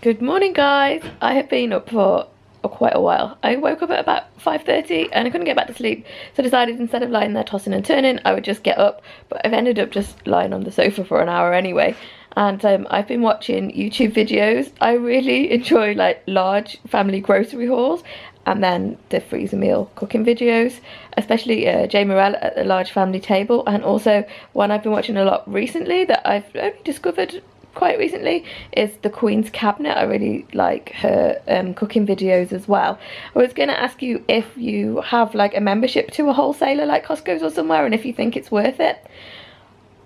Good morning, guys. I have been up for quite a while. I woke up at about 5:30 and I couldn't get back to sleep, so I decided instead of lying there tossing and turning, I would just get up. But I've ended up just lying on the sofa for an hour anyway. And I've been watching YouTube videos. I really enjoy like large family grocery hauls, and then the freezer meal cooking videos, especially Jay Morel at the Large Family Table. And also one I've been watching a lot recently that I've only discovered quite recently is the Queen's Cabinet. I really like her cooking videos as well. I was going to ask you if you have like a membership to a wholesaler like Costco's or somewhere, and if you think it's worth it.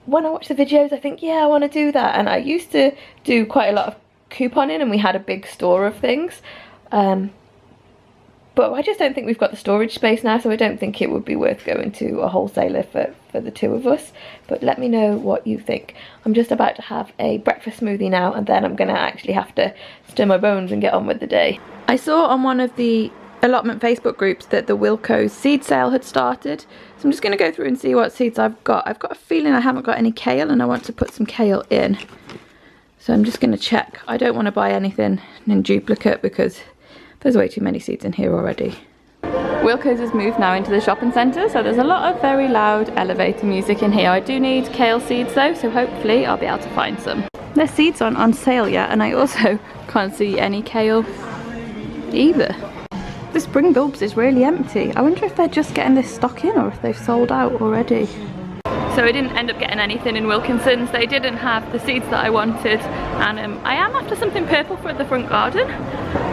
When I watch the videos I think, yeah, I want to do that. And I used to do quite a lot of couponing and we had a big store of things, but I just don't think we've got the storage space now, so I don't think it would be worth going to a wholesaler for the two of us. But let me know what you think. I'm just about to have a breakfast smoothie now, and then I'm going to actually have to stir my bones and get on with the day. I saw on one of the allotment Facebook groups that the Wiko seed sale had started, so I'm just going to go through and see what seeds I've got. I've got a feeling I haven't got any kale, and I want to put some kale in. So I'm just going to check. I don't want to buy anything in duplicate because there's way too many seeds in here already. Wilko's has moved now into the shopping centre, so there's a lot of very loud elevator music in here. I do need kale seeds though, so hopefully I'll be able to find some. There's seeds on sale yet, and I also can't see any kale either. The spring bulbs is really empty. I wonder if they're just getting this stock in or if they've sold out already. So I didn't end up getting anything in Wilkinson's. They didn't have the seeds that I wanted, and I am after something purple for the front garden.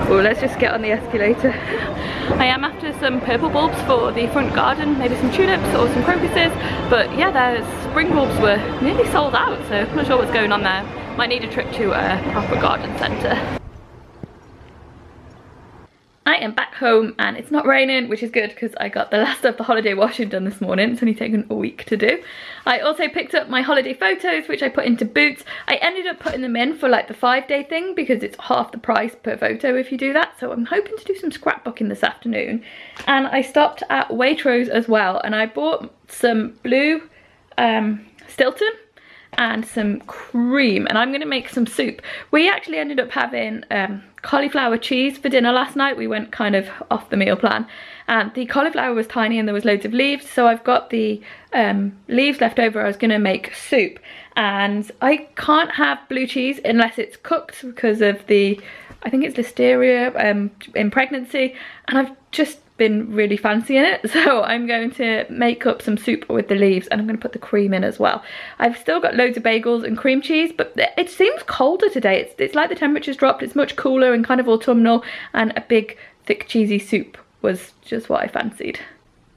Oh, let's just get on the escalator. I am after some purple bulbs for the front garden, maybe some tulips or some crocuses, but yeah, their spring bulbs were nearly sold out, so I'm not sure what's going on there. Might need a trip to a proper garden centre. I am back home and it's not raining, which is good because I got the last of the holiday washing done this morning. It's only taken a week to do. I also picked up my holiday photos, which I put into Boots. I ended up putting them in for like the 5-day thing because it's half the price per photo if you do that. So I'm hoping to do some scrapbooking this afternoon. And I stopped at Waitrose as well, and I bought some blue Stilton and some cream, and I'm going to make some soup. We actually ended up having cauliflower cheese for dinner last night. We went kind of off the meal plan, and the cauliflower was tiny and there was loads of leaves, so I've got the leaves left over. I was going to make soup, and I can't have blue cheese unless it's cooked because of the, I think it's listeria in pregnancy, and I've just been really fancying it, so I'm going to make up some soup with the leaves, and I'm going to put the cream in as well. I've still got loads of bagels and cream cheese, but it seems colder today. It's like the temperature's dropped. It's much cooler and kind of autumnal, and a big thick cheesy soup was just what I fancied.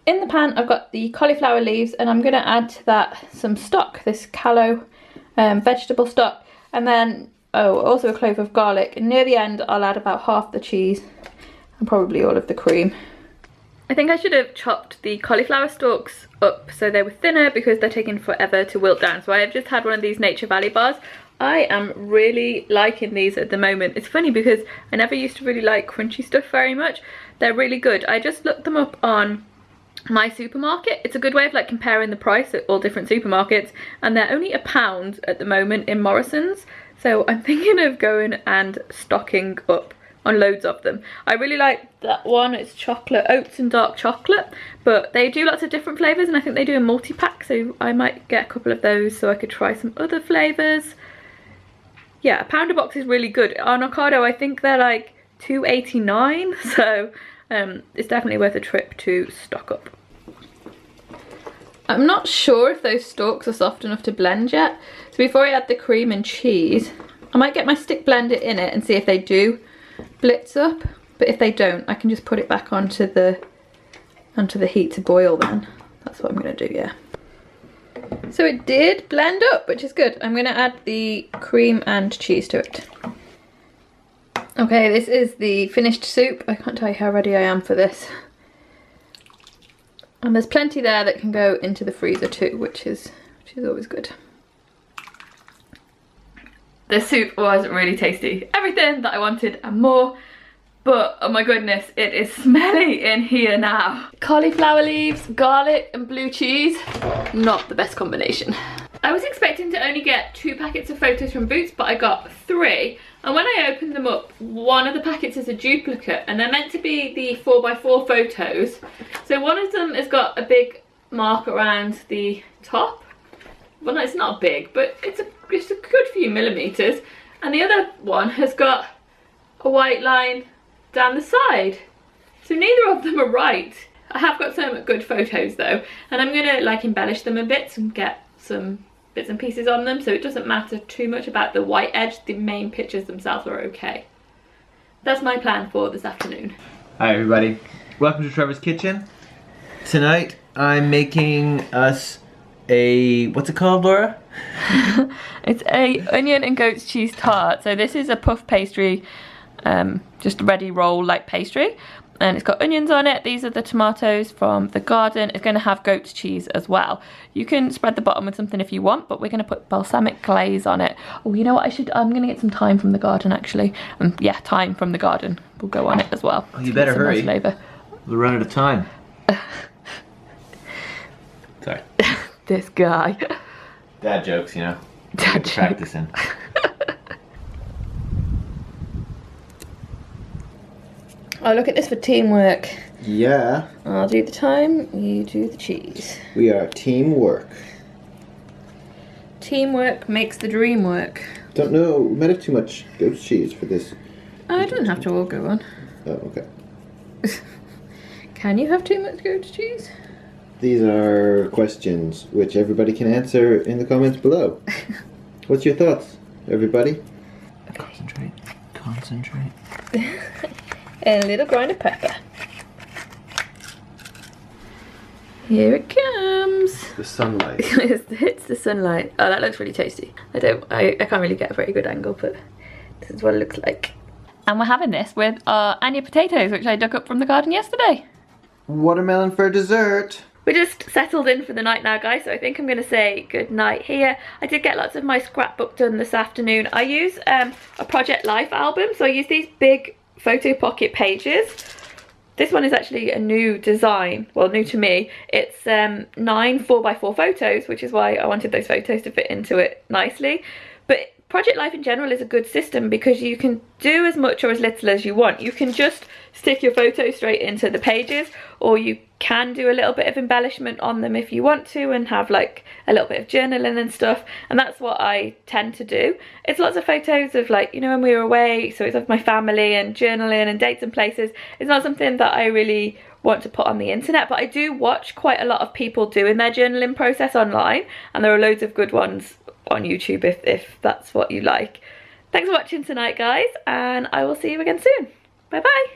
In the pan I've got the cauliflower leaves, and I'm going to add to that some stock, this callo vegetable stock, and then also a clove of garlic, and near the end I'll add about half the cheese and probably all of the cream. I think I should have chopped the cauliflower stalks up so they were thinner because they're taking forever to wilt down. So I have just had one of these Nature Valley bars. I am really liking these at the moment. It's funny because I never used to really like crunchy stuff very much. They're really good. I just looked them up on my supermarket. It's a good way of like comparing the price at all different supermarkets, and they're only £1 at the moment in Morrison's. So I'm thinking of going and stocking up on loads of them. I really like that one. It's chocolate, oats and dark chocolate, but they do lots of different flavours, and I think they do a multi-pack, so I might get a couple of those so I could try some other flavours. Yeah, £1 a box is really good. On Ocado I think they're like £2.89, so it's definitely worth a trip to stock up. I'm not sure if those stalks are soft enough to blend yet, so before I add the cream and cheese I might get my stick blender in it and see if they do blitz up, but if they don't I can just put it back onto the heat to boil then. That's what I'm going to do, yeah. So it did blend up, which is good. I'm going to add the cream and cheese to it. Okay, this is the finished soup. I can't tell you how ready I am for this. And there's plenty there that can go into the freezer too, which is always good. The soup was really tasty. Everything that I wanted and more. But oh my goodness, it is smelly in here now. Cauliflower leaves, garlic and blue cheese, not the best combination. I was expecting to only get 2 packets of photos from Boots, but I got 3. And when I opened them up, one of the packets is a duplicate, and they're meant to be the 4x4 photos. So one of them has got a big mark around the top. Well, no, it's not big, but it's a good few millimeters. And the other one has got a white line down the side. So neither of them are right. I have got some good photos though, and I'm gonna like embellish them a bit and get some bits and pieces on them, so it doesn't matter too much about the white edge. The main pictures themselves are okay. That's my plan for this afternoon. Hi everybody, welcome to Trevor's Kitchen. Tonight I'm making us a, what's it called, Laura? It's a onion and goat's cheese tart. So this is a puff pastry, just ready roll like pastry, and it's got onions on it. These are the tomatoes from the garden. It's going to have goat's cheese as well. You can spread the bottom with something if you want, but we're going to put balsamic glaze on it. Oh, you know what, I'm going to get some thyme from the garden actually. Yeah, thyme from the garden will go on it as well. Oh, you better hurry. Nice we'll run out of time. Sorry. This guy. Dad jokes, you know. Dad jokes. Practicing. Oh, look at this for teamwork. Yeah. I'll do the thyme, you do the cheese. We are teamwork. Teamwork makes the dream work. Don't know, we might have too much goat's cheese for this. I don't have to all go on. Oh, okay. Can you have too much goat's cheese? These are questions which everybody can answer in the comments below. What's your thoughts, everybody? Concentrate. Concentrate. A little grind of pepper. Here it comes. The sunlight. It's the sunlight. Oh, that looks really tasty. I can't really get a very good angle, but this is what it looks like. And we're having this with our onion potatoes, which I dug up from the garden yesterday. Watermelon for dessert. We're just settled in for the night now, guys, so I think I'm going to say good night here. I did get lots of my scrapbook done this afternoon. I use a Project Life album, so I use these big photo pocket pages. This one is actually a new design, well, new to me. It's 9 4x4 photos, which is why I wanted those photos to fit into it nicely. But Project Life in general is a good system because you can do as much or as little as you want. You can just stick your photos straight into the pages, or you can do a little bit of embellishment on them if you want to and have like a little bit of journaling and stuff, and that's what I tend to do. It's lots of photos of, like, you know, when we were away, so it's of my family and journaling and dates and places. It's not something that I really want to put on the internet, but I do watch quite a lot of people doing their journaling process online, and there are loads of good ones on YouTube if that's what you like. Thanks for watching tonight, guys, and I will see you again soon. Bye bye.